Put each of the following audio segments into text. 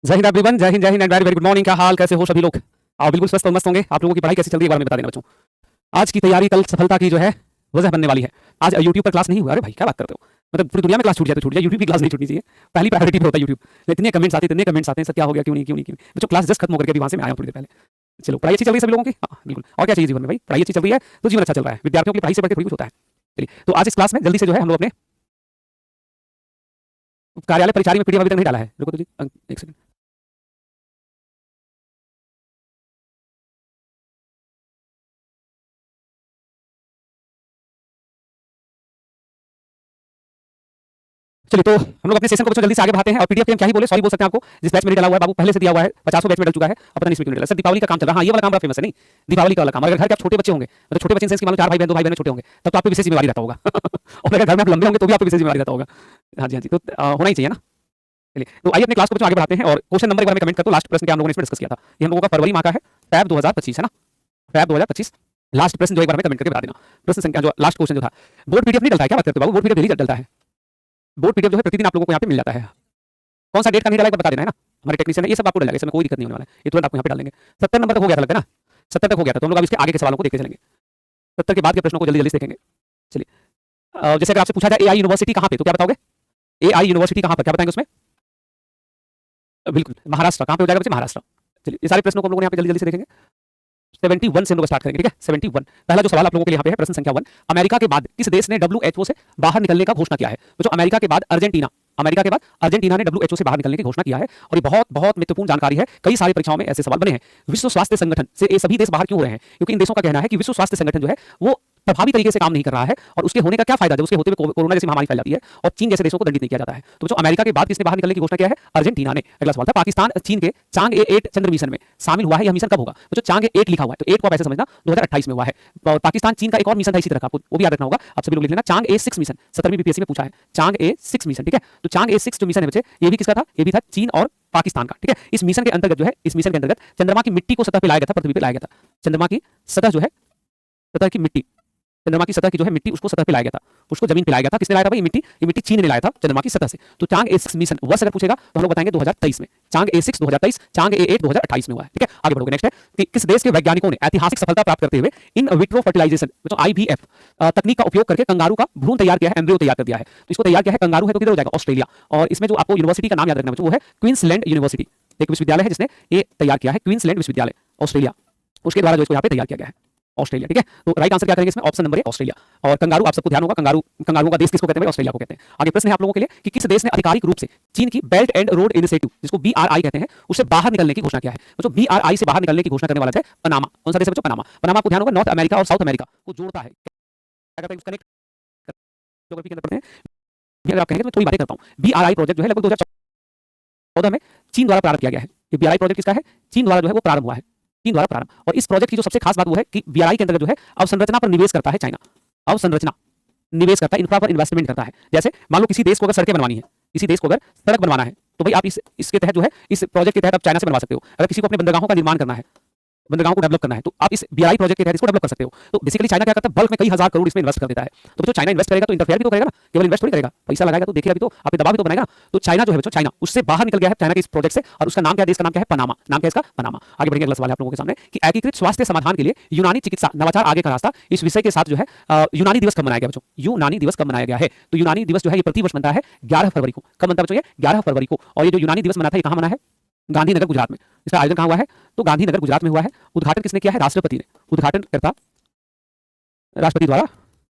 जय हिंद एवरीवन, जय Hind and very very good morning. क्या हाल, कैसे हो सभी लोग? आओ बिल्कुल स्वस्थ और मस्त होंगे। आप लोगों की पढ़ाई कैसी चल रही है एक बार में बता देना बच्चों। आज की तैयारी कल सफलता की जो है वजह बनने वाली है। आज यूट्यूब पर क्लास नहीं हुआ। अरे भाई क्या बात करते हो, मतलब पूरी दुनिया में क्लास छूट जाए तो छूट जाए, यूट्यूब की क्लास नहीं छूटनी चाहिए। पहली प्रायोरिटी पे होता है यूट्यूब। इतने कमेंट्स आते हैं सर, क्या हो गया, क्यों नहीं बच्चों। क्लास जस्ट खत्म होकर के अभी वहां से मैं आया हूं थोड़ी देर पहले। चलो, पढ़ाई अच्छी चल रही है सभी लोगों की? हाँ बिल्कुल। और क्या चाहिए जीवन में भाई, पढ़ाई अच्छी चल रही है तो जीवन अच्छा चल रहा है। विद्यार्थियों की पढ़ाई से बढ़ के थोड़ी कुछ होता है। चलिए, तो आज इस क्लास में जल्दी से जो है हम लोग अपने कार्यालय परिचारी में पीडीएफ अभी तक नहीं डाला है। रुको तो जी, एक सेकंड। चलिए, तो हम लोग अपने सेशन को बच्चों जल्दी से आगे बढ़ाते हैं। और पीडीएफ के हम क्या ही बोले, सॉरी बोल सकते हैं आपको। जिस बैच में नहीं डाला हुआ है बाबू, पहले से दिया हुआ है, 50 बैच में डल चुका है, अब पता नहीं इसमें क्यों नहीं डाला। सर दीपावली का काम चल रहा है। हाँ, ये वाला काम बड़ा फेमस है। नहीं, दीपावली का वाला काम। अगर घर के आप छोटे बच्चे होंगे, मतलब छोटे बच्चे इन सेंस कि मान लो 4 भाई बहन, 2 भाई बहन छोटे होंगे, तब तो आप पे विशेष जिम्मेदारी रहता होगा। और अगर घर में आप लंबे होंगे तो भी आप पे विशेष जिम्मेदारी रहता होगा। हाँ जी, हाँ जी, तो होना ही चाहिए ना। चलिए, तो आइए अपने क्लास को बच्चों आगे बढ़ाते हैं। और क्वेश्चन नंबर एक बार में कमेंट कर दो। लास्ट प्रश्न क्या हम लोगों ने इसमें डिस्कस किया था। ये हम लोगों का फरवरी माह का है, फैब 2025 है ना, फैब 2025। लास्ट प्रश्न जो एक बार में कमेंट करके बता देना। प्रश्न संख्या जो लास्ट क्वेश्चन जो था, बोर्ड पीडीएफ नहीं डलता है क्या? बात करते हो बाबू, बोर्ड पीडीएफ डेली डलता है। बोर्ड पीडीएफ जो है प्रतिदिन आप लोगों को यहाँ पे मिल जाता है। कौन सा डेट का नहीं डाला एक बार बता देना है ना। हमारे टेक्नीशियन है, ये सब आपको डालेंगे, इसमें कोई दिक्कत नहीं होने वाला है। ये तुरंत आपको यहाँ पे डाल देंगे। 70 नंबर तक हो गया था लगता है ना, 70 तक हो गया था। तो हम लोग अब इसके आगे के सवालों को देखते चलेंगे। 70 के बाद के प्रश्नों को जल्दी जल्दी से देखेंगे। चलिए, जैसे अगर आपसे पूछा जाए एआई यूनिवर्सिटी कहाँ पे, तो क्या बताओगे? एआई यूनिवर्सिटी कहाँ पर, क्या बताएंगे उसमें? बिल्कुल महाराष्ट्र। कहाँ पे हो जाएगा बच्चे? महाराष्ट्र। चलिए, ये सारे प्रश्नों को हम लोग यहाँ पे जल्दी जल्दी से देखेंगे। 71 से हम लोग स्टार्ट करेंगे, ठीक है। 71 पहला जो सवाल आप लोगों के लिए यहाँ पे है, प्रश्न संख्या 1। अमेरिका के बाद किस देश ने डब्ल्यूएचओ से बाहर निकलने का घोषणा किया है? तो जो अमेरिका के बाद अर्जेंटीना, अमेरिका के बाद अर्जेंटीना ने डब्ल्यूएचओ से बाहर निकलने की घोषणा किया है। और ये बहुत बहुत महत्वपूर्ण जानकारी है। कई सारी परीक्षाओं में ऐसे सवाल बने हैं। विश्व स्वास्थ्य संगठन से ये सभी देश बाहर क्यों हो रहे हैं? क्योंकि इन देशों का कहना है कि विश्व स्वास्थ्य संगठन जो है वो प्रभावी तरीके से काम नहीं कर रहा है। और उसके होने का क्या फायदा जब उसके होते हुए कोरोना जैसी महामारी फैल जाती है और चीन जैसे देशों को दंडित नहीं किया जाता है। तो जो अमेरिका के बाद किसने बाहर निकलने की घोषणा किया है? अर्जेंटीना ने। अगला सवाल था, पाकिस्तान चीन के चांग ए 8 चंद्र मिशन में शामिल हुआ है। यह मिशन कब होगा? तो जो चांग ए 8 लिखा हुआ है, तो 8 को आप ऐसे समझना 2028 में हुआ है। और पाकिस्तान चीन का एक और मिशन था इसी तरह का, आपको वो भी याद रखना होगा। आप सभी लोग लिख लेना, चांग ए 6 मिशन। 17वीं बीपीएससी में पूछा है, चांग ए 6 मिशन, ठीक है। तो चांग ए 6 जो मिशन है बच्चे, ये भी किसका था? ये भी था चीन और पाकिस्तान का, ठीक है। इस मिशन के अंतर्गत जो है, इस मिशन के अंतर्गत चंद्रमा की मिट्टी को सतह पे लाया गया था, पृथ्वी पे लाया गया था। चंद्रमा की सतह जो है, सतह की मिट्टी, चंद्रमा की सतह की जो है मिट्टी, उसको सतह पे लाया गया था, उसको जमीन पे लाया गया था। किसने लाया था भाई? ये मिट्टी चीन ने लाया था चंद्रमा की सतह से। तो चांग ए 6 मिशन वर्ष अगर पूछेगा तो हम लोग बताएंगे 2023 में। चांग ए 6 2023, चांग ए 8 2028 में हुआ है, ठीक है। आगे बढ़ोगे, नेक्स्ट है कि किस देश के वैज्ञानिकों ने ऐतिहासिक सफलता प्राप्त करते हुए इन विट्रो फर्टिलाइजेशन तो आईवीएफ तकनीक का उपयोग करके कंगारू का भ्रूण तैयार किया है, एम्ब्रियो तैयार कर दिया है। तो इसको तैयार किया है, कंगारू है तो किधर हो जाएगा? ऑस्ट्रेलिया। और इसमें जो आपको यूनिवर्सिटी का नाम याद रखना है वो है क्वींसलैंड यूनिवर्सिटी। एक विश्वविद्यालय है जिसने ये तैयार किया है, क्वींसलैंड विश्वविद्यालय, ऑस्ट्रेलिया। उसके द्वारा जो इसको यहाँ पे तैयार किया गया है, ऑस्ट्रेलिया, ठीक है। तो राइट आंसर क्या करेंगे इसमें? Option number A Australia. और कंगारू आप सबको ध्यान होगा, कंगारुओं का देश किसको कहते हैं? ऑस्ट्रेलिया को कहते हैं। आगे प्रश्न है आप लोगों के लिए कि किस देश ने आधिकारिक रूप से चीन की बेल्ट एंड रोड इनिशिएटिव, जिसको बीआरआई कहते हैं, उससे बाहर निकलने की घोषणा किया है? तो जो बीआरआई से बाहर निकलने की घोषणा करने वाला है पनामा। कौन सा देश है बच्चों? पनामा। पनामा आपको ध्यान होगा नॉर्थ अमेरिका और साउथ अमेरिका को जोड़ता है। क्या करता है? कनेक्ट ज्योग्राफी के अंदर पढ़ते हैं। भी अगर आप कहेंगे तो मैं थोड़ी बातें करता हूँ। बीआरआई प्रोजेक्ट जो है लगभग 2014 में चीन द्वारा प्रारंभ किया गया है। ये बीआरआई प्रोजेक्ट किसका है? चीन द्वारा जो है वो प्रारंभ हुआ है, चीन द्वारा प्रारंभ। और इस प्रोजेक्ट की जो सबसे खास बात वो है कि बीआरआई के अंतर्गत जो है अवसंरचना पर निवेश करता है चाइना। अवसंरचना निवेश करता है, इंफ्रा पर इन्वेस्टमेंट करता है। जैसे मान लो किसी देश को अगर सड़कें बनवानी है, किसी देश को अगर सड़क बनवाना है, तो भाई आप इसके तहत जो है, इस प्रोजेक्ट के तहत आप चाइना से बनवा सकते हो। अगर किसी को अपने बंदरगाहों का निर्माण करना है, बंदरगाहों को डेवलप करना है, तो आप इस बीआरआई प्रोजेक्ट के तहत इसको डेवलप कर सकते हो। तो बेसिकली चाइना क्या करता है? बल्क में कई हजार करोड़ इसमें इन्वेस्ट कर देता है। तो जो चाइना इन्वेस्ट करेगा तो इंटरफेयर भी तो करेगा ना, केवल इन्वेस्ट थोड़ी करेगा, पैसा लगाएगा तो देखेगा भी तो, आप पे दबाव भी तो बनाएगा ना। तो चाइना जो है बच्चों, चाइना उससे बाहर निकल गया है, चाइना के इस प्रोजेक्ट से। और उसका नाम क्या? देश का नाम क्या है? पनामा। नाम क्या है इसका? पनामा। आगे बढ़ेंगे, अगला सवाल है आप लोगों के सामने कि एकीकृत स्वास्थ्य समाधान के लिए यूनानी चिकित्सा नवाचार आगे का रास्ता, इस विषय के साथ जो है यूनानी दिवस कब मनाया गया बच्चों? यूनानी दिवस कब मनाया गया है? तो यूनानी दिवस जो है ये प्रतिवर्ष बनता है 11 फरवरी को। कब बनता है बच्चों? ये 11 फरवरी को। और ये जो यूनानी दिवस मना था, ये कहाँ मना है? गांधीनगर गुजरात में। इसका आयोजन कहाँ हुआ है? तो गांधीनगर गुजरात में हुआ है। उद्घाटन किसने किया है? राष्ट्रपति ने। उद्घाटन करता राष्ट्रपति द्वारा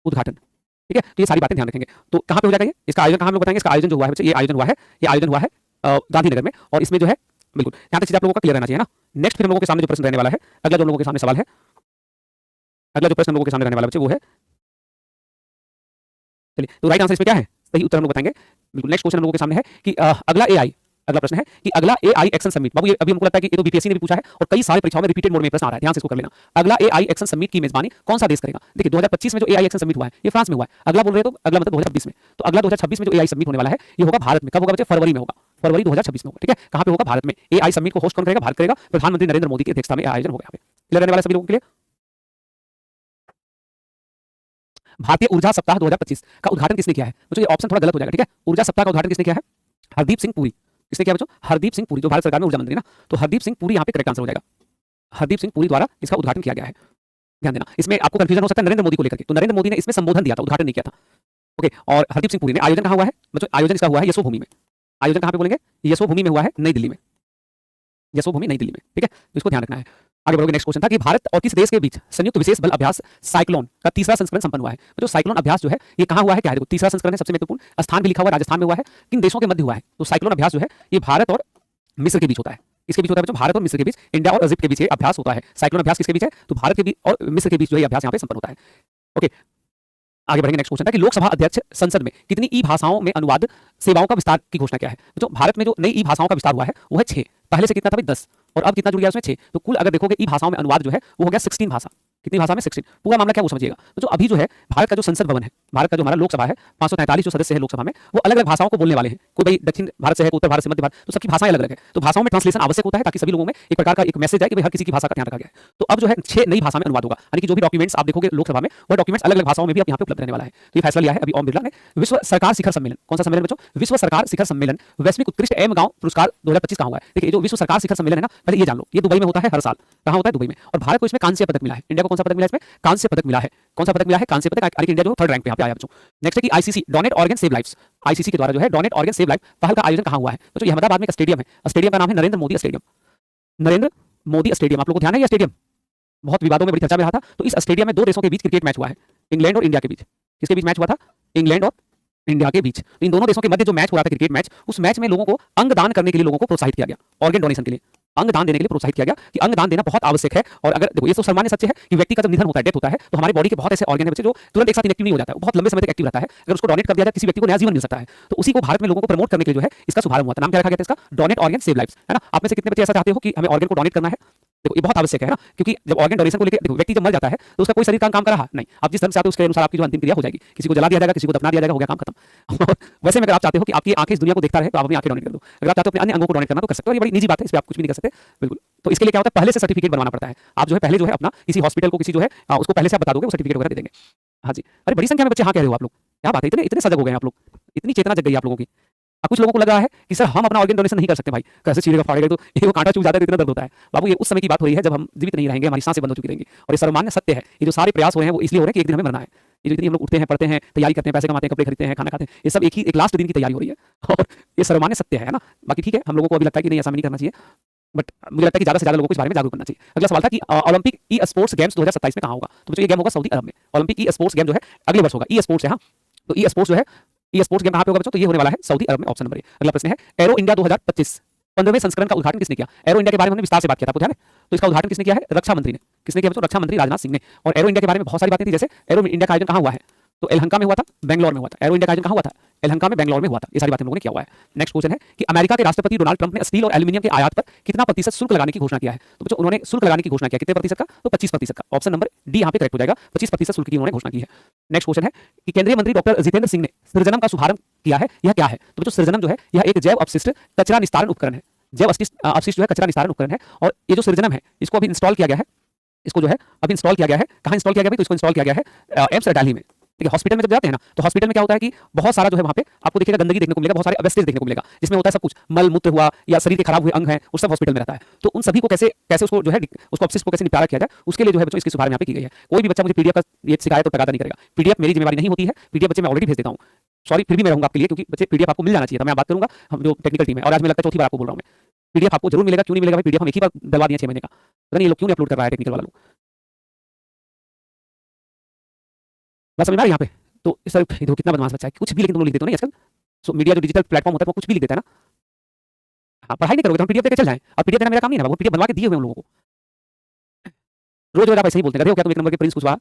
उद्घाटन, ठीक है। तो ये सारी बातें ध्यान रखेंगे। तो कहाँ पे हो जाएगा ये? इसका आयोजन कहाँ हम लोग बताएंगे? इसका आयोजन जो हुआ है बच्चे, ये आयोजन हुआ है गांधीनगर में। और इसमें जो है बिल्कुल यहाँ तक चीज आप लोगों का क्लियर रहना चाहिए ना। नेक्स्ट फिर हम लोगों के सामने जो प्रश्न रहने वाला है, अगला जो हम लोगों के सामने सवाल है, अगला जो प्रश्न हम लोगों के सामने रहने वाला बच्चे वो है, चलिए, तो राइट आंसर इसमें क्या है? सही उत्तर हम लोग बताएंगे। बिल्कुल नेक्स्ट क्वेश्चन हम लोगों के सामने है कि अगला एआई, अगला प्रश्न है कि अगला एआई एक्शन समिट। बाबू ये अभी हमको लगता है कि ये तो बीपीएससी ने भी पूछा है और कई सारे परीक्षाओं में रिपीटेड मोड में प्रश्न आ रहा है, ध्यान से इसको कर लेना। अगला एआई एक्शन समिट की मेजबानी कौन सा देश करेगा? देखिए 2025 में जो एआई एक्शन समिट हुआ है ये फ्रांस में हुआ है। अगला बोल रहे हो तो अगला मतलब 2026 में। तो अगला 2026 में जो एआई समिट होने वाला है ये होगा भारत में। कब होगा बच्चे? फरवरी में होगा, फरवरी 2026 में होगा, ठीक है। कहाँ पे होगा? भारत में। एआई समिट को होस्ट कौन करेगा? भारत करेगा। प्रधानमंत्री नरेंद्र मोदी की अध्यक्षता में आयोजन होगा। यहाँ पे क्लियर रहने वाला सभी लोगों के लिए। भारतीय ऊर्जा सप्ताह 2025 का उद्घाटन किसने किया है? मुझे ये ऑप्शन थोड़ा गलत हो जाएगा, ठीक है। ऊर्जा सप्ताह का उद्घाटन किसने किया है? हरदीप सिंह पुरी। किसने किया बच्चों? हरदीप सिंह पुरी, जो भारत सरकार में ऊर्जा मंत्री ना, तो हरदीप सिंह पुरी यहाँ पे करेक्ट आंसर हो जाएगा। हरदीप सिंह पुरी द्वारा इसका उद्घाटन किया गया है। ध्यान देना, इसमें आपको कंफ्यूजन हो सकता है नरेंद्र मोदी को लेकर के, तो नरेंद्र मोदी ने इसमें संबोधन दिया था, उद्घाटन नहीं किया था। ओके, और हरदीप सिंह पुरी ने आयोजन कहाँ हुआ है बच्चों? आयोजन इसका हुआ है यशोभूमि में। आयोजन कहाँ पे बोलेंगे? यशोभूमि में हुआ है, नई दिल्ली में। यशोभूमि नई दिल्ली में, ठीक है, तो इसको ध्यान रखना है। आगे बढ़ोगे, नेक्स्ट क्वेश्चन था कि भारत और किस देश के बीच संयुक्त विशेष बल अभ्यास साइक्लोन का तीसरा संस्करण संपन्न हुआ है। तो जो साइक्लोन अभ्यास जो है ये कहाँ हुआ है, क्या है? देखो तीसरा संस्करण है, सबसे महत्वपूर्ण स्थान भी लिखा हुआ है, राजस्थान में हुआ है, किन देशों के मध्य हुआ है? तो साइक्लोन अभ्यास जो है ये भारत और मिस्र के बीच होता है। इसके बीच होता है बच्चों, भारत और मिस्र के बीच, इंडिया और इजिप्ट के बीच ये अभ्यास होता है। साइक्लोन अभ्यास किसके बीच है? तो भारत के बीच और मिस्र के बीच जो है अभ्यास यहाँ पे संपन्न होता है। ओके, आगे बढ़ेंगे, नेक्स्ट क्वेश्चन था कि लोकसभा अध्यक्ष संसद में कितनी ई भाषाओं में अनुवाद सेवाओं का विस्तार की घोषणा क्या है? तो भारत में जो नई ई भाषाओं का विस्तार हुआ है वो है 6, पहले से कितना था भाई 10, और अब कितना जुड़ गया उसमें 6, तो कुल अगर देखोगे ई भाषाओं में अनुवाद जो है वो हो गया 16 भाषा। कितनी भाषा में? 16। पूरा मामला क्या वो समझिएगा। तो जो अभी जो है भारत का जो संसद भवन है, भारत का जो हमारा लोकसभा है, 543 जो सदस्य है लोकसभा में, वो अलग अलग भाषाओं को बोलने वाले हैं। कोई भाई दक्षिण भारत से है, उत्तर भारत से, मध्य भारत, तो सबकी भाषाएं अलग अलग है, तो भाषाओं में ट्रांसलेशन आवश्यक होता है ताकि सभी लोगों में एक प्रकार का एक मैसेज आए कि भाई हर किसी की भाषा का ध्यान रखा गया है। तो अब जो है 6 नई भाषा में अनुवाद होगा, यानी कि जो भी डॉक्यूमेंट्स आप देखोगे लोकसभा में वह डॉक्यूमेंट्स अलग अलग भाषाओं में भी अब यहाँ पे उपलब्ध रहने वाला है। तो ये फैसला लिया है अभी ओम बिरला ने। विश्व सरकार शिखर सम्मेलन, कौन सा सम्मेलन बच्चों? विश्व सरकार शिखर सम्मेलन वैश्विक उत्कृष्ट एम गांव पुरस्कार 2025 कहाँ हुआ है? देखिए जो विश्व सरकार शिखर सम्मेलन है ना, पहले ये जान लो, ये दुबई में होता है हर साल। कहाँ होता है? दुबई में। और भारत को इसमें कांस्य पदक मिला है। इंडिया को कौन सा पदक मिला है? इसमें कांस्य पदक मिला है। कौन सा पदक मिला है? कांस्य पदक। यानी कि इंडिया जो थर्ड रैंक पे यहाँ पे आया बच्चों। नेक्स्ट है कि ICC donate organ save lives, ICC के द्वारा जो है डोनेट ऑर्गन सेव लाइफ पहल का आयोजन कहाँ हुआ है? तो ये अहमदाबाद में एक स्टेडियम है, स्टेडियम का नाम है नरेंद्र मोदी स्टेडियम। नरेंद्र मोदी स्टेडियम, आप लोगों को ध्यान है ये स्टेडियम बहुत विवादों में बड़ी चर्चा में रहा था। तो इस स्टेडियम में 2 देशों के बीच क्रिकेट मैच हुआ है, इंग्लैंड और इंडिया के बीच। किसके बीच मैच हुआ था? इंग्लैंड और इंडिया के बीच। तो इन दोनों देशों के मध्य जो मैच हो रहा था क्रिकेट मैच, उस मैच में लोगों को अंग दान करने के लिए लोगों को प्रोत्साहित किया गया, ऑर्गन डोनेशन के लिए, अंग दान देने के लिए प्रोत्साहित किया गया कि अंग दान देना बहुत आवश्यक है। और अगर देखो ये तो सामान्य सत्य है कि व्यक्ति का जब निधन होता है, डेथ होता है, तो हमारी बॉडी के बहुत ऐसे ऑर्गन है बच्चे जो तुरंत एक साथ इनएक्टिव नहीं हो जाता है, वो बहुत लंबे समय तक एक्टिव रहता है। अगर उसको डोनेट कर दिया जाए किसी व्यक्ति को नया जीवन मिल सकता है। तो उसी को भारत में लोगों को प्रमोट करने के लिए जो है इसका शुभारंभ हुआ था। नाम क्या रखा गया था इसका? डोनेट ऑर्गन सेव लाइव्स, है ना। आप में से कितने बच्चे ऐसा चाहते हो कि हमें ऑर्गन को डोनेट करना है? देखो ये बहुत आवश्यक है ना, क्योंकि जब ऑर्गन डोनेशन को लेकर देखो व्यक्ति जब मर जाता है तो उसका कोई शरीर काम कर रहा नहीं, आप जिस धर्म से आते हो उसके अनुसार आपकी जो अंतिम क्रिया हो जाएगी, किसी को जला दिया जाएगा, किसी को दफना दिया जाएगा, हो गया काम खत्म। और वैसे में अगर आप चाहते हो कि आपकी आंखें इस दुनिया को देखता रहे तो आप अपनी आंखें डोनेट कर दो। अगर आप चाहते हो अपने अन्य अंगों को डोनेट करना तो कर सकते हो, ये बड़ी निजी बात है, इस पर आप कुछ भी नहीं कर सकते बिल्कुल। तो इसके लिए क्या होता है, पहले से सर्टिफिकेट बनवाना पड़ता है। आप जो है पहले जो है अपना किसी हॉस्पिटल को किसी जो है उसको पहले से आप बता दोगे, वो सर्टिफिकेट वगैरह दे देंगे। हाँ जी, अरे बड़ी संख्या में बच्चे हाँ कह रहे हो आप लोग, क्या बात है, इतने इतने सजग हो गए आप लोग, इतनी चेतना जग गई आप लोगों की। अब कुछ लोगों को लग रहा है कि सर हम अपना ऑर्गन डोनेशन नहीं कर सकते भाई, कैसे चीरेगा फाड़ेगा, तो ये वो कांटा चुभ जाता है तो इतना दर्द होता है। बाबू ये उस समय की बात हो रही है जब हम जीवित नहीं रहेंगे, हमारी सांसें बंद हो चुकी रहेंगी। और ये सर्वमान्य सत्य है, ये जो सारे प्रयास हो रहे हैं वो इसलिए हो रहे हैं कि एक दिन हमें मरना है। ये जो इतनी हम लोग उठते हैं, पढ़ते हैं, तैयारी करते हैं, पैसे कमाते हैं, कपड़े खरीदते हैं, खाना खाते हैं, ये सब एक लास्ट दिन की तैयारी हो रही है। और ये सर्वमान्य सत्य है ना। बाकी ठीक है, हम लोगों को अभी लगता है कि नहीं ऐसा नहीं करना चाहिए, बट मुझे लगता है कि ज्यादा से ज्यादा लोगों को इस बारे में जागरूक करना चाहिए। अगला सवाल था कि ओलंपिक ई स्पोर्ट्स गेम्स 2027 में कहाँ होगा? तो ये गेम होगा सऊदी अरब में। ओलंपिक ई स्पोर्ट्स गेम जो है अगले वर्ष होगा। ई स्पोर्ट्स है, हाँ, तो ई स्पोर्ट्स जो है, ई स्पोर्ट्स गेम कहाँ पे होगा बच्चों? तो ये होने वाला है सऊदी अरब में, ऑप्शन नंबर ए। अगला प्रश्न है एरो इंडिया 2025 15वें संस्करण का उद्घाटन किसने किया? एरो इंडिया के बारे में हमने विस्तार से बात किया था, आपको ध्यान है? तो इसका उद्घाटन किसने किया है? रक्षा मंत्री ने। किसने किया बच्चों? रक्षा मंत्री राजनाथ सिंह ने। और एरो इंडिया के बारे में बहुत सारी बातें थी, जैसे एरो इंडिया का आयोजन कहाँ हुआ है? तो एलहंका में हुआ था, बेंगलोर में हुआ था। एरो इंडिया का आयोजन कहाँ हुआ था? एलहंका में, बेंगलोर में हुआ था। ये सारी बातें हम लोगों ने किया हुआ है। नेक्स्ट क्वेश्चन है कि अमेरिका के राष्ट्रपति डोनाल्ड ट्रंप ने स्टील और एल्यूमिनियम के आयात पर कितना प्रतिशत शुल्क लगाने की घोषणा किया है? तो बच्चों उन्होंने शुल्क लगाने की घोषणा किया, कितने प्रतिशत का? तो 25% का। ऑप्शन नंबर डी यहाँ पे करेक्ट हो जाएगा, 25% शुल्क की उन्होंने घोषणा की है। नेक्स्ट क्वेश्चन है कि केंद्रीय मंत्री डॉक्टर जितेंद्र सिंह ने सृजनम का शुभारंभ किया है, यह क्या है? तो बच्चों सृजनम जो है यह एक जैव अपशिष्ट कचरा निस्तारण उपकरण है। जैव अपशिष्ट जो है कचरा निस्तारण उपकरण है। और ये जो सृजनम है इसको अभी इंस्टॉल किया गया है, इसको जो है अभी इंस्टॉल किया गया है। कहाँ इंस्टॉल किया गया भाई? तो इसको इंस्टॉल किया गया है एम्स दिल्ली में। देखिए हॉस्पिटल में जब जाते हैं ना, तो हॉस्पिटल में क्या होता है कि बहुत सारा जो है वहाँ पे आपको देखिएगा गंदगी देखने को मिलेगा, बहुत सारे अवेस्टेज देखने को मिलेगा, जिसमें होता है सब कुछ मल मूत्र हुआ या शरीर के खराब हुए अंग हैं, वो सब हॉस्पिटल में रहता है। तो उन सभी को कैसे कैसे उसको जो है उसको अपशिष्ट को कैसे निपटारा किया जाए, उसके लिए जो है बच्चों इसकी शुभारंभ यहाँ पे की गई है। कोई भी बच्चा मुझे पीडीएफ का ये शिकायत तो तगादा नहीं करेगा, पीडीएफ मेरी जिम्मेवारी नहीं होती है, पीडीएफ बच्चे मैं ऑलरेडी भेज देता हूँ। सॉरी फिर भी मैं रहूंगा आपके लिए, क्योंकि बच्चे पीडीएफ आपको मिल जाना चाहिए था। मैं बात करूंगा हम जो टेक्निकल टीम है, और आज मैं लगता है चौथी बार आपको बोल रहा हूँ मैं, पीडीएफ आपको जरूर मिलेगा। क्यों नहीं मिलेगा भाई? पीडीएफ हम एक ही बार डलवा दिए 6 महीने का, पता नहीं ये लोग क्यों नहीं अपलोड कर रहा है टेक्निकल वाला लोग। बात समझ में आ रही है यहाँ पे? तो सर देखो कितना बदमाश बच्चा है, कुछ भी लेकिन तुम लोग लिख देते हो ना आजकल। सो मीडिया जो डिजिटल प्लेटफॉर्म होता है वो कुछ भी लिख देता है ना। हाँ पढ़ाई नहीं करोगे तो हम पीडीएफ देकर चल जाएं, और पीडीएफ देना मेरा काम नहीं है, वो पीडीएफ बनवा के दिए हुए हम लोगों को। रोज रोज आप ऐसे ही बोलते हैं, हो क्या तुम एक नंबर के प्रिंस कुशवाहा?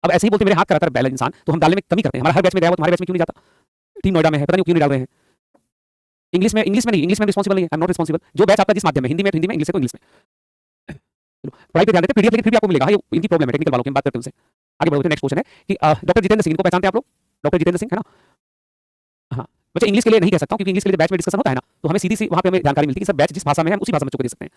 अब ऐसे ही बोलते मेरे हाथ कराता है बैलेंस इंसान, तो हम डालने में कमी करते हैं। हमारा हर बैच में गया वो तुम्हारे बैच में क्यों नहीं जाता? टीम नोएडा में है, पता नहीं क्यों नहीं डाल रहे हैं। इंग्लिश में नहीं, इंग्लिश में रिस्पॉन्सिबल नहीं है, आई एम नॉट रिस्पॉन्सिबल। जो बैच आपका जिस माध्यम में, हिंदी में तो हिंदी में, इंग्लिश है तो इंग्लिश में। चलो पढ़ाई पे ध्यान देते, पीडीएफ लेकिन फिर भी आपको मिलेगा। हाँ ये इनकी प्रॉब्लम है टेक्निकल वालों की, हम बात करते हैं उनसे। आगे बढ़ो, नेक्स्ट क्वेश्चन है कि डॉक्टर जितेंद्र सिंह, इनको पहचानते हैं आप लोग? डॉक्टर जितेंद्र सिंह है ना। हाँ बच्चे इंग्लिश के लिए नहीं कह सकता हूँ, क्योंकि इंग्लिश के लिए बैच में डिस्कशन होता है ना, तो हमें सीधी सी वहाँ पे हमें जानकारी मिलती है कि सर बैच जिस भाषा में है हम उसी भाषा में बच्चों को दे सकते हैं।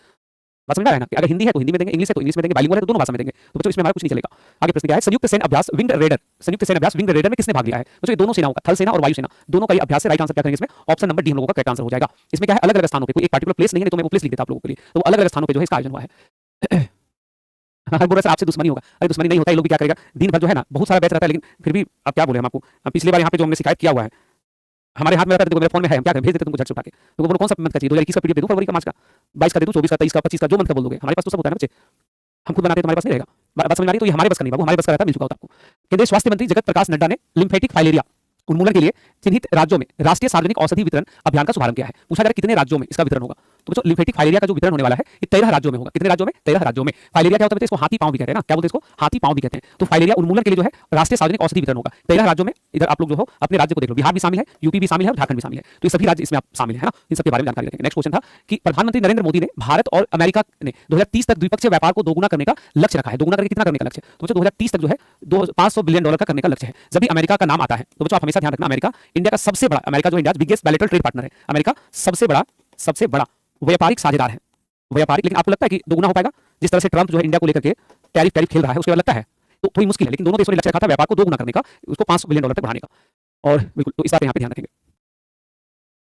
बात समझ में आ रहा है ना कि अगर हिंदी है तो हिंदी में देंगे, इंग्लिश है तो इंग्लिश में देंगे, बाइलिंगुअल है तो दोनों भाषा में देंगे। तो बच्चों इसमें हमारा कुछ नहीं चलेगा। आगे प्रश्न क्या है, संयुक्त सैन्य अभ्यास विंग्ड रेडर, संयुक्त सैन्य अभ्यास विंग्ड रेडर में किसने भाग लिया है? बच्चों ये दोनों सेनाओं का, थल सेना और वायु सेना दोनों का ये अभ्यास है। राइट आंसर क्या करेंगे इसमें? ऑप्शन नंबर डी हम लोगों का करेक्ट आंसर हो जाएगा। इसमें क्या है, अलग अलग स्थानों पे, कोई एक पर्टिकुलर प्लेस नहीं है, तो मैं वो प्लेस लिख देता आप लोगों के लिए। तो अलग अलग स्थानों पे जो है इसका आयोजन हुआ है। हर बोल रहा आपसे दुश्मनी होगा, अरे दुश्मनी नहीं होता, ये लोग भी क्या करेगा, दिन भर जो है ना बहुत सारा बैच रहता है, लेकिन फिर भी अब क्या बोले हम आपको, पिछली बार यहाँ पे जो हमने शिकायत किया हुआ है हमारे हाथ में रहता है, देखो मेरे फोन में है, हम क्या करें, भेज देते तुमको झट से उठा के। तुमको बोलो कौन सा मंथ का चाहिए, 2021 का पीडीएफ दे दूं, फरवरी का, मार्च का, 22 का दे दूं, 24 का, 23 का, 25 का, जो मंथ का बोल दोगे, हमारे पास तो सब होता है ना बच्चे, हम खुद बनाते हैं, तुम्हारे पास नहीं रहेगा। बात समझ में आ रही है? तो ये हमारे बस का नहीं बाबू, हमारे बस का रहता है, मिल चुका होता आपको। केंद्रीय स्वास्थ्य मंत्री जगत प्रकाश नड्डा ने लिम्फेटिक फाइलेरिया उन्मूलन के लिए चिन्हित राज्यों में राष्ट्रीय सार्वजनिक औषधि वितरण अभियान का शुभारंभ किया है। पूछा जा रहा है कितने राज्यों में इसका वितरण होगा? तो बच्चों लिम्फेटिक फाइलेरिया का जो वितरण होने वाला है ये 13 राज्यों में होगा। कितने राज्यों में? 13 राज्यों में। फाइलेरिया क्या होता है? इसको हाथी पांव भी कहते हैं ना, क्या बोलते हैं इसको? हाथी पांव भी कहते हैं। तो फाइलेरिया उन्मूलन के लिए जो है राष्ट्रीय सार्वजनिक औषधि वितरण होगा 13 राज्यों में। इधर आप लोग जो हो अपने राज्य को देख लो, बिहार भी शामिल है, यूपी भी शामिल है और झारखंड भी शामिल है। तो ये सभी राज्य इसमें आप शामिल है ना, इन सबके बारे में जानकारी रखेंगे। नेक्स्ट क्वेश्चन था कि प्रधानमंत्री नरेंद्र मोदी ने भारत और अमेरिका ने 2030 तक द्विपक्षीय व्यापार को दोगुना करने का लक्ष्य रखा है। दोगुना करके कितना करने का लक्ष्य? तो बच्चों 2030 तक जो है 500 बिलियन डॉलर का करने का लक्ष्य है। जब भी अमेरिका का नाम आता है तो बच्चों आप हमेशा ध्यान रखना, अमेरिका इंडिया का सबसे बड़ा, अमेरिका जो India biggest bilateral trade partner है, अमेरिका सबसे बड़ा व्यापारिक साझेदार है, व्यापारिक। लेकिन आपको लगता है कि दोगुना हो पाएगा? जिस तरह से ट्रंप जो है इंडिया को लेकर के टैरिफ खेल रहा है, उसके बाद लगता है तो थोड़ी मुश्किल है। लेकिन दोनों देशों ने लक्ष्य रखा था व्यापार को दोगुना करने का, उसको 500 बिलियन डॉलर तक बढ़ाने का, और बिल्कुल तो इस बात पे यहाँ पे ध्यान रखेंगे।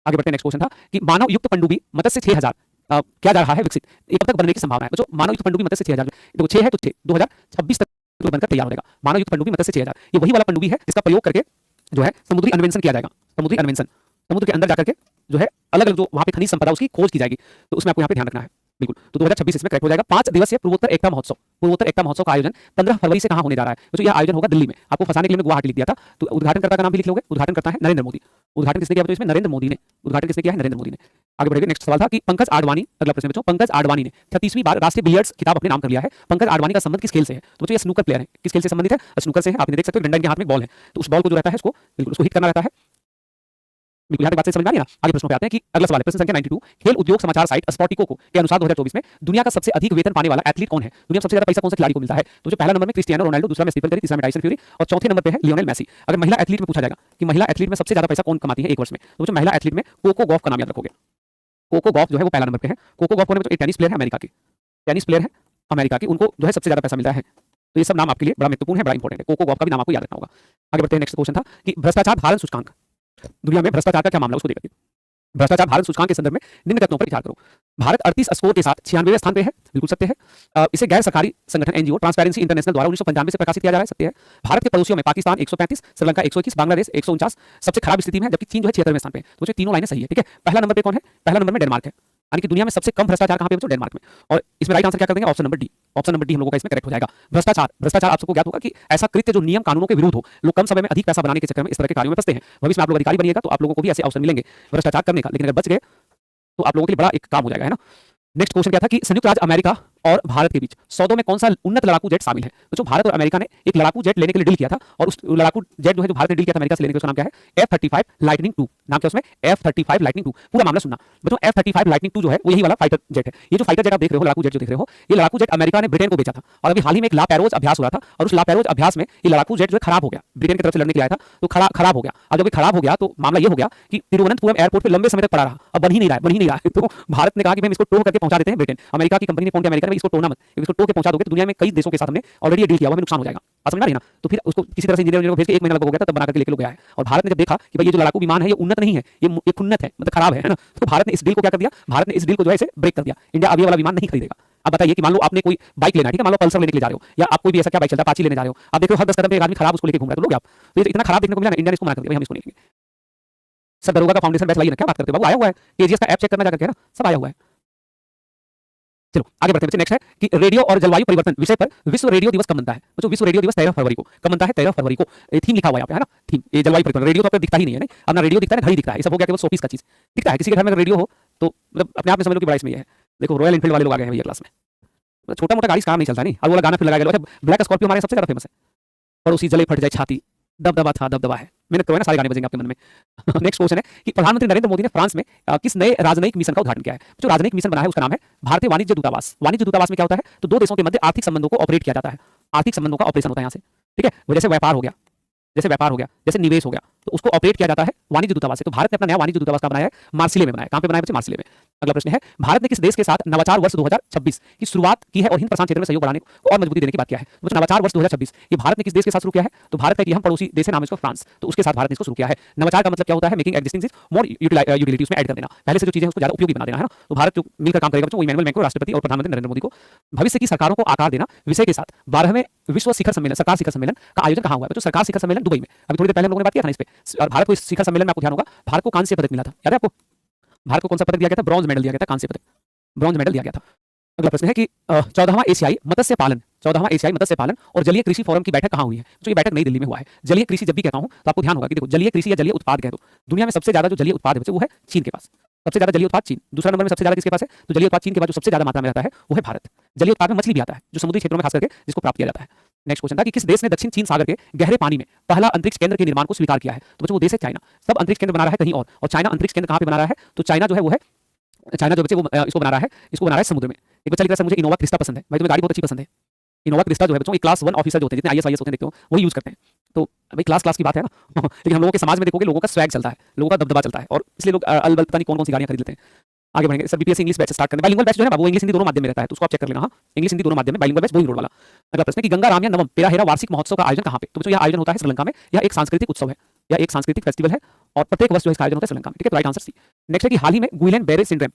आगे बढ़ते हैं। नेक्स्ट क्वेश्चन था कि मानव युक्त पनडुब्बी मत्स्य 6000 क्या जा रहा है विकसित, ये कब तक बनने की संभावना है? जो मानव युक्त पनडुब्बी मत्स्य 6000 देखो 6 है तो 2026 तक जो बनकर तैयार हो जाएगा। मानव युक्त पनडुब्बी मत्स्य 6000 ये वही वाला पनडुब्बी है जिसका प्रयोग करके जो है समुद्री अन्वेषण किया जाएगा। समुद्री अन्वेषण, समुद्र के अंदर जाकर के जो है अलग अलग जो वहां पे खनिज संपदा उसकी खोज की जाएगी। तो उसमें आपको यहाँ पे ध्यान रखना है बिल्कुल। तो 2026 इसमें करेक्ट हो जाएगा। 5 दिवसीय पूर्वोत्तर एकता महोत्सव, पूर्वोत्तर एकता महोत्सव का आयोजन 15 फरवरी से कहां होने जा रहा है? तो यह आयोजन होगा दिल्ली में। आपको फंसाने के लिए मैं गुवाहाटी लिख दिया था, तो उद्घाटनकर्ता का नाम भी लिख लोगे। उद्घाटनकर्ता है नरेंद्र मोदी। उद्घाटन किसने किया बच्चों इसमें? नरेंद्र मोदी ने। उद्घाटन किसने किया है? नरेंद्र मोदी ने। आगे बढ़ेंगे। नेक्स्ट सवाल था कि पंकज आडवाणी, अगला प्रश्न बच्चों, पंकज आडवाणी ने 36वीं बार राष्ट्रीय बिलियर्ड्स खिताब अपने नाम कर लिया है। पंकज आडवाणी का संबंध किस खेल से है? तो बच्चों ये स्नूकर प्लेयर है। किस खेल से संबंधित है? स्नूकर से है। आप देख सकते हो डंडा के हाथ में बॉल है, तो उस बॉल को जो रहता है उसको बिल्कुल उसको हिट करना रहता है। बिल्कुल यहाँ तक बात से समझ में आ रही है ना? आगे प्रश्नों पे आते हैं कि अगला सवाल है प्रश्न संख्या 92। खेल उद्योग समाचार साइट स्पॉटिको के अनुसार 2024 में दुनिया का सबसे अधिक वेतन पाने वाला एथलीट कौन है? दुनिया में सबसे ज्यादा पैसा कौन से खिलाड़ी को मिलता है? तो जो पहला नंबर में क्रिस्टियानो रोनाल्डो, दूसरा में स्टीफन करी, तीसरा में टाइसन फ्यूरी और चौथे नंबर पे है लियोनेल मेसी। अगर महिला एथलीट में पूछा जाएगा कि महिला एथलीट में सबसे ज्यादा पैसा कौन कमाती है एक वर्ष में, तो जो महिला एथलीट में कोको गॉफ का नाम याद रखोगे। कोको गॉफ जो है वो पहला नंबर पे है। कोको गॉफ एक टेनिस प्लेयर है अमेरिका की, टेनिस प्लेयर है अमेरिका की, उनको जो है सबसे ज्यादा पैसा मिलता है। तो ये सब नाम आपके लिए बड़ा महत्वपूर्ण है, बड़ा इंपॉर्टेंट है। कोको गॉफ का भी नाम आपको याद रखना होगा। आगे बढ़ते हैं। नेक्स्ट क्वेश्चन था कि भ्रष्टाचार भारत सूचकांक, दुनिया में भ्रष्टाचार का क्या मामला उसको देखिए। भ्रष्टाचार भारत सूचकांक के संदर्भ में निम्न तथ्यों पर विचार करो। भारत 38 स्कोर के साथ 96वें स्थान पे है, बिल्कुल सत्य है। इसे गैर सरकारी संगठन एनजीओ ट्रांसपेरेंसी इंटरनेशनल द्वारा 1995 से प्रकाशित किया जा रहा है, सत्य है। भारत के पड़ोसियों में पाकिस्तान 135, श्रीलंका 121, बांग्लादेश 149 सबसे खराब स्थिति में है, जबकि चीन जो है 76वें स्थान पे। तो तीनों लाइनें सही है, ठीक है। पहला नंबर पे कौन है? पहला नंबर में डेनमार्क है, यानी कि दुनिया में सबसे कम भ्रष्टाचार कहां पे बच्चों? डेनमार्क में। और इसमें राइट आंसर क्या कर देंगे? Option number D. Option number D हम लोगों का इसमें करेक्ट हो जाएगा। भ्रष्टाचार, भ्रष्टाचार आप सबको ज्ञात होगा कि ऐसा कृत्य जो नियम कानूनों के विरुद्ध हो, लोग कम समय में अधिक पैसा बनाने के चक्कर में इस तरह के कार्यों में फंसते हैं। भविष्य में आप लोग अधिकारी बनिएगा तो आप लोगों को भी ऐसे अवसर मिलेंगे भ्रष्टाचार करने का, लेकिन अगर बच गए तो आप लोगों के लिए बड़ा एक काम हो जाएगा, है ना। नेक्स्ट क्वेश्चन क्या था कि संयुक्त राज्य अमेरिका और भारत के बीच सौदों में कौन सा उन्नत लड़ाकू जेट शामिल है? तो जो भारत और अमेरिका ने एक लड़ाकू जेट लेने के लिए डील किया था, और उस लड़ाकू जेट जो है जो भारत ने डील किया था अमेरिका से लेने के, उसका नाम क्या है? F-35 lightning 2। नाम क्या उसमें? F-35 lightning 2। पूरा मामला सुनना बच्चों। F-35 लाइटनिंग 2 जो है वो यही वाला फाइटर जेट है। ये जो फाइटर जेट आप देख रहे हो, लड़ाकू जेट जो देख रहे हो, ये लड़ाकू जेट अमेरिका ने ब्रिटेन को बेचा था, और अभी हाल ही में एक ला पैरोज अभ्यास हुआ था, और उस ला पैरोज अभ्यास में ये लड़ाकू जेट जो है खराब हो गया। ब्रिटेन की तरफ से लड़ने के लिए आया था तो खराब हो गया। अब जब खराब हो गया तो मामला ये हो गया कि तिरुवनंतपुरम एयरपोर्ट पे लंबे समय तक पड़ा रहा, अब बन ही नहीं रहा है। तो भारत ने कहा कि हम इसको टो करके पहुंचा देते हैं ब्रिटेन। अमेरिका की कंपनी ने फोन किया अमेरिका में, इसको टोना मत, इसको टो के पहुंचा दोगे तो दुनिया में कई देशों के साथ हमने ऑलरेडी ये डील किया हुआ, हमें नुकसान हो जाएगा। समझ में आ रही है ना? तो फिर उसको किसी तरह से इंजीनियर को भेज के 1 महीना लगा हो गया था, तब बना करके लेके लोग गया है। और भारत ने जब देखा कि भाई ये जो लड़ाकू विमान है ये उन्नत नहीं है, ये खुन्नत है, मतलब खराब है ना, तो भारत ने इस डील को क्या कर दिया? भारत ने इस डील को जो है इसे ब्रेक कर दिया। इंडिया अब ये वाला विमान नहीं खरीदेगा। अब बताइए कि मान लो आपने कोई बाइक लेना है, ठीक है, मान लो पल्सर लेने के लिए जा रहे हो, या आप कोई भी ऐसा क्या बाइक चलता है, अपाची लेने जा रहे हो, आप देखो हर 10 कदम पे एक आदमी खराब उसको लेके घूम रहा है, तो लोगे आप? तो ये इतना खराब देखने को मिला ना, इंडिया ने इसको मना कर दिया, हम इसको नहीं लेंगे। सर दरोगा का फाउंडेशन बैच लाइए ना, क्या बात करते हो बाबू? आया हुआ है केजीएस का ऐप चेक करना जा करके ना, सब आया हुआ है। चलो आगे बढ़ते हैं। नेक्स्ट है कि रेडियो और जलवायु परिवर्तन विषय पर विश्व रेडियो दिवस कब बनता है? तो विश्व रेडियो दिवस 13 फरवरी को कब बनता है? 13 फरवरी को। थीम लिखा हुआ है यहाँ पे, है ना, थीम। ये जलवायु परिवर्तन, रेडियो तो आपको दिखता ही नहीं है, अब ना रेडियो दिखता है, घड़ी दिखता है, ये सब हो गया केवल शोपीस का चीज। दिखता है किसी के घर में अगर रेडियो हो तो मतलब अपने आप में समझ लो कि बड़ा इसमें है। देखो रॉयल एनफील्ड वाले लोग आ गए हैं भैया क्लास में, छोटा मोटा गाड़ी से काम नहीं चलता नहीं। अब वो गाना फिर लगाया गया। अच्छा ब्लैक स्कॉर्पियो हमारे सबसे ज्यादा फेमस है, पड़ोसी जले फट जाए छाती, दबदबा था दबदबा है, मेहनत करो ना, सारे गाने बजेंगे आपके मन में। नेक्स्ट क्वेश्चन है कि प्रधानमंत्री नरेंद्र मोदी ने फ्रांस में किस नए राजनयिक मिशन का उद्घाटन किया है? जो राजनयिक मिशन बना है उसका नाम है भारतीय वाणिज्य दूतावास। वाणिज्य दूतावास में क्या होता है? तो दो देशों के मध्य आर्थिक संबंधों को ऑपरेट किया जाता है, आर्थिक संबंधों का ऑपरेशन होता है यहाँ से, ठीक है। जैसे व्यापार हो गया, जैसे निवेश हो गया, तो उसको ऑपरेट किया जाता है वाणिज्य दूतावास से। तो भारत ने अपना नया वाणिज्य दूतावास का बनाया है, मार्सिले में बनाया। कहां पे बनाया बच्चे? मार्सिले में। अगला प्रश्न है, भारत ने किस देश के साथ नवाचार वर्ष 2026 की शुरुआत की है और हिंद प्रशांत क्षेत्र में सहयोग बढ़ाने को और मजबूती देने की बात किया है? तो नवाचार वर्ष 2026 ये भारत ने किस देश के साथ शुरू किया है? तो भारत का एक अहम पड़ोसी देश है, नाम है इसका फ्रांस, तो उसके साथ भारत ने इसको शुरू किया है। नवाचार का मतलब क्या होता है? मेकिंग एग्जिस्टिंग चीज मोर यूटिलिटी, उसमें ऐड कर देना, पहले से जो चीजें उसको ज्यादा उपयोगी बना देना, है ना। तो भारत जो मिलकर काम करेगा बच्चों, वो इमैनुअल मैक्रो राष्ट्रपति और प्रधानमंत्री नरेंद्र मोदी को भविष्य की सरकारों को आकार देना विषय के साथ 12वें विश्व शिखर सम्मेलन, सरकार शिखर सम्मेलन का आयोजन कहाँ हुआ है? तो सरकार शिखर सम्मेलन दुबई में। अभी थोड़ी देर पहले हम लोगों ने बात किया था ना इस पे। और भारत को इस शिखर सम्मेलन में आपको ध्यान होगा, भारत को कांस्य पदक मिला था, याद है आपको? भारत को कौन सा पदक दिया गया था? ब्रॉन्ज मेडल दिया गया था, कांस्य पदक, ब्रॉन्ज मेडल दिया गया था। अगला प्रश्न है कि 14वां एशियाई मत्स्य पालन, 14वां एशियाई मत्स्य पालन और जलीय कृषि फोरम की बैठक कहाँ हुई है? तो ये बैठक नई दिल्ली में हुआ है। जलीय कृषि जब भी कहता हूं तो आपको ध्यान होगा कि देखो, जलीय कृषि या जलीय उत्पाद कह दो, दुनिया में सबसे ज्यादा जो जलीय उत्पाद है बच्चों वो है चीन के पास। सबसे ज्यादा जलीय उत्पाद चीन, दूसरा नंबर में सबसे ज्यादा किसके पास है? तो जलीय उत्पाद चीन के बाद जो सबसे ज्यादा मात्रा में रहता है वो है भारत। जलीय उत्पाद में मछली भी आता है, जो समुद्री क्षेत्रों में खास करके जिसको प्राप्त किया जाता है। नेक्स्ट क्वेश्चन था कि किस देश ने दक्षिण चीन सागर के गहरे पानी में पहला अंतरिक्ष केंद्र के निर्माण को स्वीकार किया है? तो बच्चों वो देश है चाइना। सब अंतरिक्ष केंद्र बना रहा है कहीं और चाइना अंतरिक्ष केंद्र कहाँ पे बना रहा है? तो चाइना जो है वो है, चाइना जो बच्चे वो इसको बना रहा है समुद्र में। एक बच्चा लिख रहा है मुझे इनोवा क्रिस्टा पसंद है। भाई तुम्हें गाड़ी बहुत अच्छी पसंद है। इनोवा क्रिस्टा जो है बच्चों, एक क्लास 1 ऑफिसर जो होते हैं, जितने आईएएस वाईएएस होते हैं देखते हो, वही यूज करते हैं। तो भाई क्लास की बात है ना। लेकिन हम लोगों के समाज में देखोगे लोगों का स्वैग चलता है, लोगों का दबदबा चलता है, और इसलिए लोग अलबल पता नहीं कौन-कौन सी गाड़ियां खरीद लेते हैं। आगे बढ़ेंगे sir, BPSC English batch start करना, बाइलिंगुअल बैच जो है ना वो इंग्लिश हिंदी दोनों माध्यम में रहता है, तो उसको आप चेक कर लेना। हां, इंग्लिश हिंदी दोनों माध्यम में बाइलिंगुअल बैच बोइंग रोड वाला। अगला प्रश्न है कि गंगा रामया नवम पेराहेरा वार्षिक महोत्सव का आयोजन कहां पे? तो बच्चों यह आयोजन होता है श्रीलंका में। यह एक सांस्कृतिक उत्सव है, यह एक सांस्कृतिक फेस्टिवल है और प्रत्येक वर्ष जो है इसका आयोजन होता है श्रीलंका में। ठीक है, तो राइट आंसर सी। नेक्स्ट है कि हाल ही में गुइलेन बेरे सिंड्रोम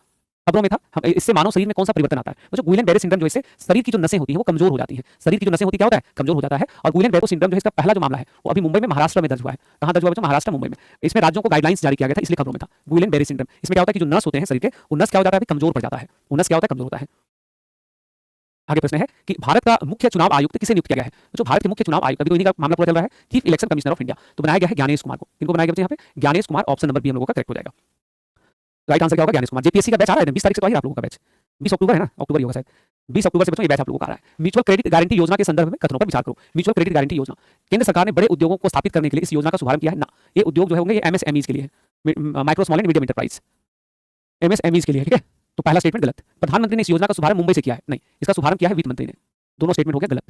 खबरों में था, इससे मानव शरीर में कौन सा परिवर्तन आता है? तो गुइलेन बेरे सिंड्रोम जो इससे शरीर की जो नसें होती हैं वो कमजोर हो जाती हैं। शरीर की जो नसें होती क्या होता है? कमजोर हो जाता है। और गुइलेन बेरे सिंड्रोम जो है इसका पहला जो मामला है वो अभी मुंबई में महाराष्ट्र में दर्ज हुआ है। कहां दर्ज हुआ बच्चों? महाराष्ट्र मुंबई में। इसमें राज्यों को गाइडलाइंस जारी किया गया था, इसलिए खबरों में था गुइलेन बेरे सिंड्रोम। इसमें क्या होता है कि जो नस होते हैं शरीर के, वो नस क्या हो जाता है? कमजोर पड़ जाता है। वो नस क्या होता है? कमजोर होता है। आगे प्रश्न है कि भारत का मुख्य चुनाव आयुक्त किसे नियुक्त किया गया है? जो भारत के मुख्य चुनाव आयुक्त, अभी तो इन्हीं का मामला पूरा चल रहा है, chief election commissioner of India, तो बनाया गया है ज्ञानेश कुमार को। इनको बनाया गया बच्चे यहाँ पे Gyanesh Kumar. Option number B हम लोगों का करेक्ट हो जाएगा। राइट आंसर क्या होगा? ज्ञानेश कुमार। जेपीएससी का बैच आ रहा है 20 तारीख से तो आ ही आप लोगों का बैच, 20 अक्टूबर है ना, अक्टूबर ही होगा शायद, 20 अक्टूबर से बच्चों ये बैच आप लोगों का आ रहा है। म्यूचुअल क्रेडिट गारंटी योजना के संदर्भ में कथनों पर विचार करो। म्यूचुअल क्रेडिट गारंटी योजना, केंद्र सरकार ने बड़े उद्योगों को स्थापित करने के लिए इस योजना का शुभारंभ किया है ना। ये उद्योग जो है होंगे ये एमएसएमईज के लिए है, micro small and medium enterprise, MSMEs के लिए। ठीक है, तो पहला स्टेटमेंट गलत। प्रधानमंत्री ने इस योजना का शुभारंभ मुंबई से किया है, नहीं, इसका शुभारंभ किया है वित्त मंत्री ने। दोनों स्टेटमेंट हो गया गलत।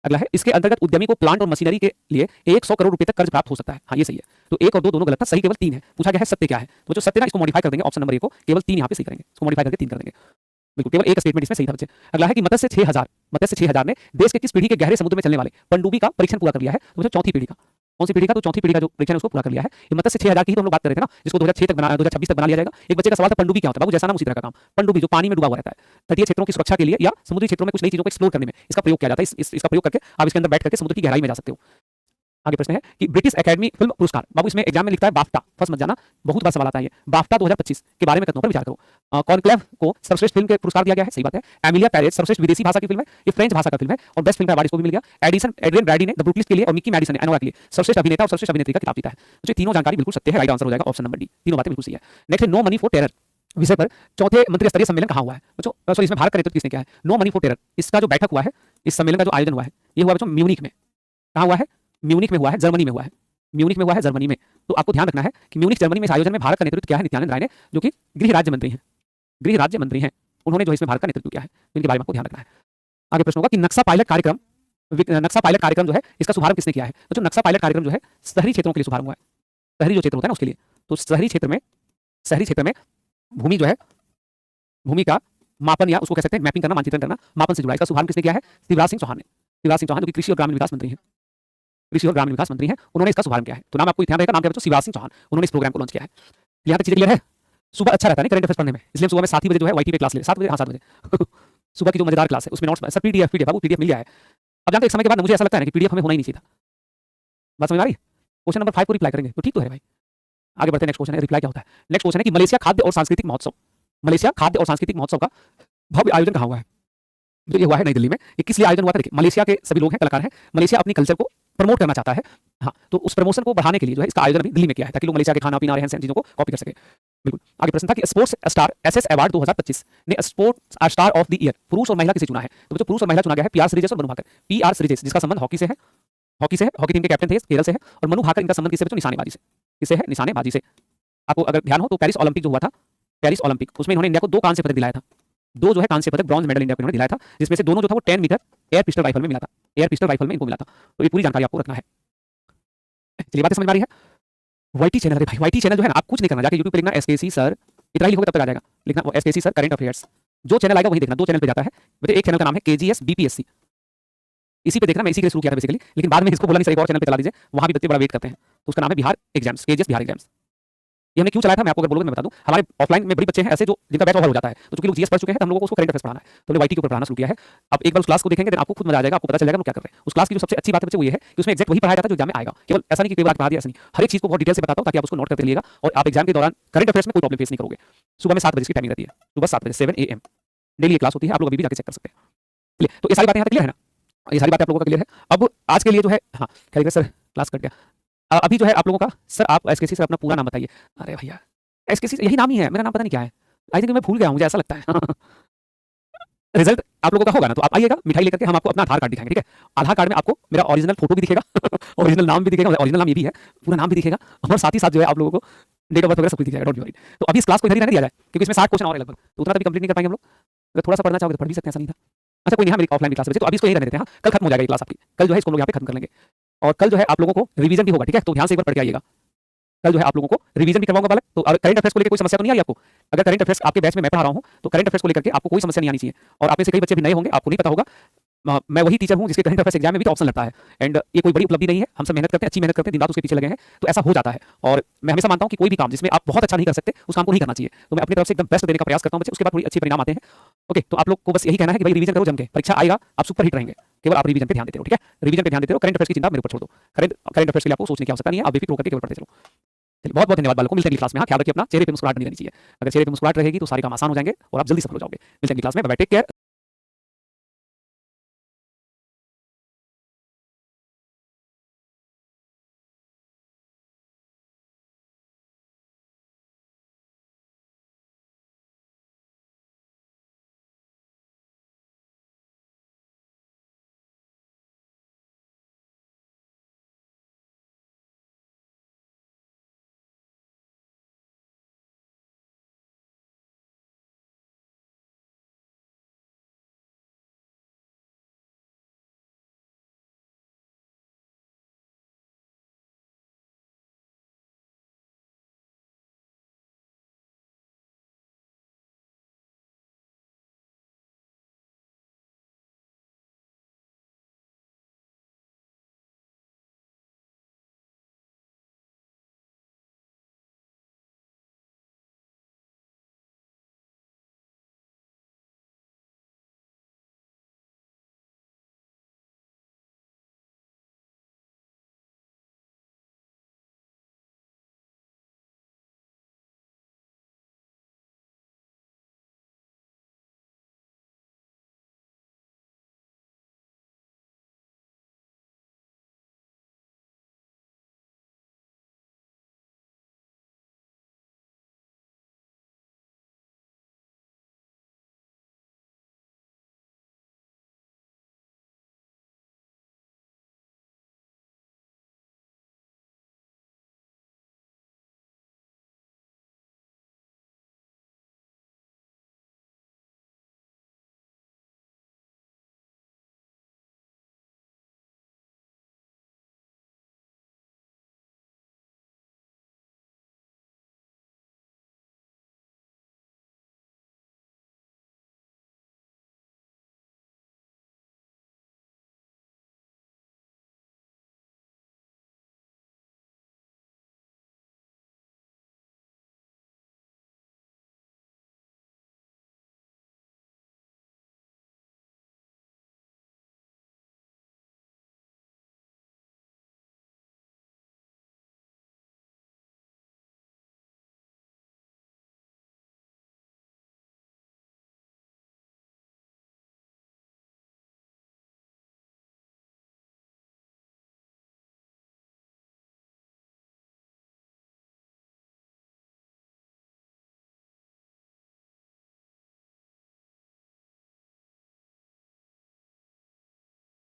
अगला है, इसके अंतर्गत उद्यमी को प्लांट और मशीनरी के लिए 100 करोड़ रुपए तक कर्ज प्राप्त हो सकता है। हाँ, ये सही है। तो 1 और 2 दोनों गलत था, सही केवल 3 है। पूछा गया है सत्य क्या है? तो जो सत्य ना इसको मॉडिफाई कर देंगे, ऑप्शन नंबर ए को केवल 3 यहाँ पे सही करेंगे, इसको मॉडिफाई करके 3 कर देंगे। बिल्कुल, केवल एक स्टेटमेंट इसमें सही था बच्चे। अगला है कि मत्स्य 6000 ने देश के किस पीढ़ी के गहरे समुद्र में चलने वाले पनडुब्बी का परीक्षण पूरा कर लिया है? तो बच्चों चौथी पीढ़ी का। कौन सी पीढ़ी का? तो चौथी पीढ़ी का जो परीक्षण है उसको पूरा कर लिया है। ये मत्स्य 6000 की ही तो हम लोग बात कर रहे थे ना, जिसको 2026 तक बना लिया जाएगा। एक बच्चे का सवाल था पनडुब्बी क्या होता है? बाबू जैसा नाम उसी तरह का काम। पनडुब्बी जो पानी में डूबा हुआ रहता है, तटीय क्षेत्रों की सुरक्षा के लिए या समुद्री क्षेत्रों में कुछ नई चीजों को एक्सप्लोर करने में इसका प्रयोग किया जाता है। इसका प्रयोग करके आप इसके अंदर बैठ करके समुद्र की गहराई में जा सकते हो। आगे प्रश्न है कि ब्रिटिश एकेडमी फिल्म पुरस्कार, बाबू इसमें एग्जाम में लिखता है बाफ्टा, फर्स्ट मत जाना, बहुत बार सवाल आता है ये। बाफ्टा 2025 के बारे में कथनों पर विचार करो। कॉन्क्लेव को सर्वश्रेष्ठ फिल्म के पुरस्कार दिया गया है, सही बात है। एमिलिया पैरेज सर्वश्रेष्ठ विदेशी भाषा की फिल्म है, ये फ्रेंच भाषा का फिल्म है और बेस्ट फिल्म का अवार्ड इसको भी मिल गया। एड्रियन ब्रैडी ने द ब्रूटलिस्ट के लिए और मिक्की मैडिसन ने एनोवा के लिए सर्वश्रेष्ठ अभिनेता और सर्वश्रेष्ठ अभिनेत्री का खिताब जीता है। तो ये तीनों जानकारी बिल्कुल सत्य है, राइट आंसर हो जाएगा ऑप्शन नंबर डी। तीनों बातें बिल्कुल सही है। नेक्स्ट है नो मनी फॉर टेरर विषय पर चौथे मंत्री स्तरीय सम्मेलन कहाँ हुआ है? बच्चों सॉरी, इसमें भारत का नेतृत्व किसने किया है? नो मनी फॉर टेरर, इसका जो बैठक हुआ है, इस सम्मेलन का जो आयोजन हुआ है, ये हुआ बच्चों म्यूनिख में। कहाँ हुआ है? म्यूनिख में हुआ है, जर्मनी में हुआ है। म्यूनिख में हुआ है जर्मनी में। तो आपको ध्यान रखना है कि म्यूनिख जर्मनी में इस आयोजन में भारत का नेतृत्व किया है नित्यानंद राय ने, जो कि गृह राज्य मंत्री हैं। गृह राज्य मंत्री हैं, उन्होंने जो इसमें भारत का नेतृत्व किया है, इनके बारे में आपको ध्यान रखना है। आगे प्रश्न होगा कि नक्शा पायलट कार्यक्रम जो है इसका शुभारंभ किसने किया है? तो जो नक्शा पायलट कार्यक्रम जो है शहरी क्षेत्रों के लिए शुभारंभ हुआ है। शहरी जो क्षेत्र होता है ना उसके लिए। तो शहरी क्षेत्र में भूमि जो है, भूमि का मापन या उसको कह सकते हैं मैपिंग करना, मानचित्रण करना, मापन से जुड़ा। इसका शुभारंभ किसने किया है? शिवराज सिंह चौहान ने। शिवराज सिंह चौहान जो कि कृषि और ग्रामीण विकास मंत्री हैं, उन्होंने इसका शुभारंभ किया है। तो नाम आपको ध्यान रहेगा, नाम क्या बच्चों? शिवराज सिंह चौहान। उन्होंने इस प्रोग्राम को लॉन्च किया है। यहाँ तक चीजें क्लियर है? सुबह अच्छा रहता है करंट अफेयर्स पढ़ने में, इसलिए सुबह में 7 ही बजे जो है वाईटी पे क्लास ले, 7 बजे, हाँ 7 बजे सुबह की जो मजेदार क्लास है उसमें नोट्स सर पीडीएफ बाबू पीडीएफ मिल गया है। अब जानते एक समय के बाद मुझे ऐसा लगता है कि पीडीएफ हमें होना ही नहीं चाहिए था। बात समझ आ रही? क्वेश्चन नंबर 5 को रिप्लाई करेंगे तो ठीक तो है भाई। आगे बढ़ते हैं, नेक्स्ट क्वेश्चन है रिप्लाई क्या होता है। नेक्स्ट क्वेश्चन है कि मलेशिया खाद्य और सांस्कृतिक महोत्सव का भव्य आयोजन कहाँ हुआ है? जो ये हुआ है नई दिल्ली में। ये किस लिए आयोजन हुआ था? देखिए, मलेशिया के सभी लोग हैं, कलाकार हैं, मलेशिया अपनी कल्चर को प्रमोट करना चाहता है। हाँ, तो उस प्रमोशन को बढ़ाने के लिए जो है इसका आयोजन अभी दिल्ली में किया है, ताकि लोग मलेशिया के खाना पीना रहन सहन चीजों को कॉपी कर सके। बिल्कुल। आगे प्रश्न था कि स्पोर्ट्स स्टार एसएस अवार्ड 2025 ने sports star of the year पुरुष और महिला किसे चुना है? तो जो पुरुष और महिला चुना गया है पीआर श्रीजेश और मनु भाकर। पीआर श्रीजेश जिसका संबंध हॉकी से है, हॉकी टीम के कैप्टन थे, केरल से है, और मनु भाकर इनका संबंध किससे? बच्चों निशानेबाजी से। किससे है? निशानेबाजी से। आपको अगर ध्यान हो तो पेरिस ओलंपिक जो हुआ था, पेरिस ओलंपिक, उसमें इन्होंने इंडिया को 2 कांस्य पदक दिलाया था। 2 जो है कांस्य पदक, ब्रॉन्ज मेडल इंडिया को इन्होंने दिलाया था, जिसमें से दोनों जो था वो 10 मीटर एयर पिस्टल राइफल में मिला था। एयर पिस्टल राइफल में इनको मिला था। तो ये पूरी जानकारी आपको रखना है। चलिए बातें समझ में आ रही है? वाईटी चैनल, अरे भाई वाईटी चैनल जो है ना, आप कुछ नहीं करना, जाके यूट्यूब पे लिखना एसकेसी सर इतना ही लिखोगे तब तक आ जाएगा। लिखना वो एसकेसी सर करंट अफेयर्स, जो चैनल आएगा वही देखना, 2 चैनल पे जाता है बेटे। एक चैनल का नाम है केजीएस बीपीएससी, इसी पे देखना, मैं इसी के लिए शुरू किया था बेसिकली, लेकिन बाद में इसको बोला नहीं सर एक और चैनल पे चला दीजिए, वहां भी बच्चे बड़ा वेट करते हैं, तो उसका नाम है Bihar exams, KGS Bihar exams. ये हमने क्यों चलाया था मैं आपको अगर बोलोगे मैं बता दूं। हमारे ऑफलाइन में बड़ी बच्चे हैं ऐसे जो जिनका बैच ओवर हो जाता है, तो चूंकि लोग जीएस पढ़ चुके हैं तो हम लोगों को उसको करंट अफेयर्स पढ़ाना है, तो हमने वाईटी के ऊपर पढ़ाना शुरू किया है। अब एक बार उस क्लास को देखेंगे तो आपको खुद मजा आ जाएगा, आपको पता चल जाएगा हम लोग क्या कर रहे हैं। उस क्लास की जो सबसे अच्छी बात है बच्चे वो ये है कि उसमें एग्जैक्ट वही पढ़ाया जाता है जो एग्जाम में आएगा। केवल ऐसा नहीं कि कई बार पढ़ा दिया, ऐसा नहीं, हर एक चीज को बहुत डिटेल से बताता हूं ताकि आप उसको नोट करते रहिएगा और आप एग्जाम के दौरान करंट अफेयर्स में कोई प्रॉब्लम फेस नहीं करोगे। सुबह में 7 बजे की टाइमिंग रहती है, सुबह 7 बजे 7 AM डेली ये क्लास होती है, आप लोग अभी भी जाके चेक कर सकते हैं। चलिए, तो ये सारी बातें यहाँ तक क्लियर है ना, ये सारी बातें आप लोगों का क्लियर है। अब आज के लिए जो है, हाँ खैर सर क्लास कट गया। अभी जो है आप लोगों का, सर आप एसकेसी सर अपना पूरा नाम बताइए। अरे भैया एसकेसी यही नाम ही है, मेरा नाम पता नहीं क्या है, आई थिंक मैं भूल गया हूं, मुझे ऐसा लगता है। रिजल्ट आप लोगों का होगा ना, तो आप आइएगा मिठाई लेकर के, हम आपको अपना आधार कार्ड दिखाएंगे, ठीक है। आधार कार्ड में आपको मेरा ओरिजिनल फोटो भी दिखेगा ओरिजिनल नाम भी दिखेगा, ओरिजिनल नाम ये भी है, पूरा नाम भी दिखेगा, और साथ ही साथ जो है आप लोगों को डेट ऑफ बर्थ वगैरह सब कुछ दिखेगा, डोंट वरी। तो अभी इस क्लास को इधर ही रहने दिया जाए क्योंकि इसमें 60 क्वेश्चन और है लगभग, तो उतना तभी कंप्लीट नहीं कर पाएंगे हम लोग। अगर थोड़ा सा पढ़ना चाहोगे तो पढ़ भी सकते हैं, ऐसा नहीं था। अच्छा कोई नहीं है, मेरी ऑफलाइन क्लास बचे, तो अभी इसको यही रहने देते हैं। हाँ, कल खत्म हो जाएगा ये क्लास आपकी, कल जो है इसको हम लोग यहाँ पे खत्म कर लेंगे, और कल जो है आप लोगों को रिवीजन भी होगा, ठीक है। तो ध्यान से एक बार पढ़ के आइएगा, कल जो है आप लोगों को रिवीजन भी करवाऊंगा बालक। तो करंट अफेयर्स को लेकर कोई समस्या तो नहीं आ रही आपको? अगर करंट अफेयर्स आपके बैच में मैं पढ़ा रहा हूं तो करंट अफेयर्स को लेकर के आपको कोई समस्या नहीं आनी चाहिए। और आप में से कई बच्चे भी नए होंगे, आपको नहीं पता होगा, मैं वही टीचर हूं जिसके करंट अफेयर्स एग्जाम में भी तो ऑप्शन लगता है, एंड ये कोई बड़ी उपलब्धि नहीं है, हम सब मेहनत करते हैं, अच्छी मेहनत करते हैं, दिन रात उसके पीछे लगे हैं, तो ऐसा हो जाता है। और मैं हमेशा मानता हूं कि कोई भी काम जिसमें आप बहुत अच्छा नहीं कर सकते उस काम को नहीं करना चाहिए, तो मैं अपनी तरफ से एकदम बेस्ट देने का प्रयास करता हूं बच्चे, उसके बाद थोड़ी अच्छी परिणाम आते हैं। ओके, तो आप लोग को बस यही कहना है कि भाई रिवीजन करो जम के, परीक्षा आएगा आप सुपर हिट रहेंगे, केवल आप रिवीजन पे ध्यान देते रहो, ठीक है। रिवीजन पे ध्यान देते रहो, करंट अफेयर्स की चिंता मेरे ऊपर छोड़ दो, करंट अफेयर्स के लिए आपको सोचने की आवश्यकता नहीं है, आप बेफिक्र होकर केवल पढ़ते चलो। चलिए, बहुत बहुत धन्यवाद बालकों, मिलते हैं अगली क्लास में। हाँ, ख्याल रखिए अपना, चेहरे पे मुस्कुराहट नहीं रहनी चाहिए, अगर चेहरे पे मुस्कुराहट रहेगी तो सारे काम आसान हो जाएंगे और आप जल्दी सफल हो जाओगे। मिलते हैं अगली क्लास में, बाय बाय, टेक केयर।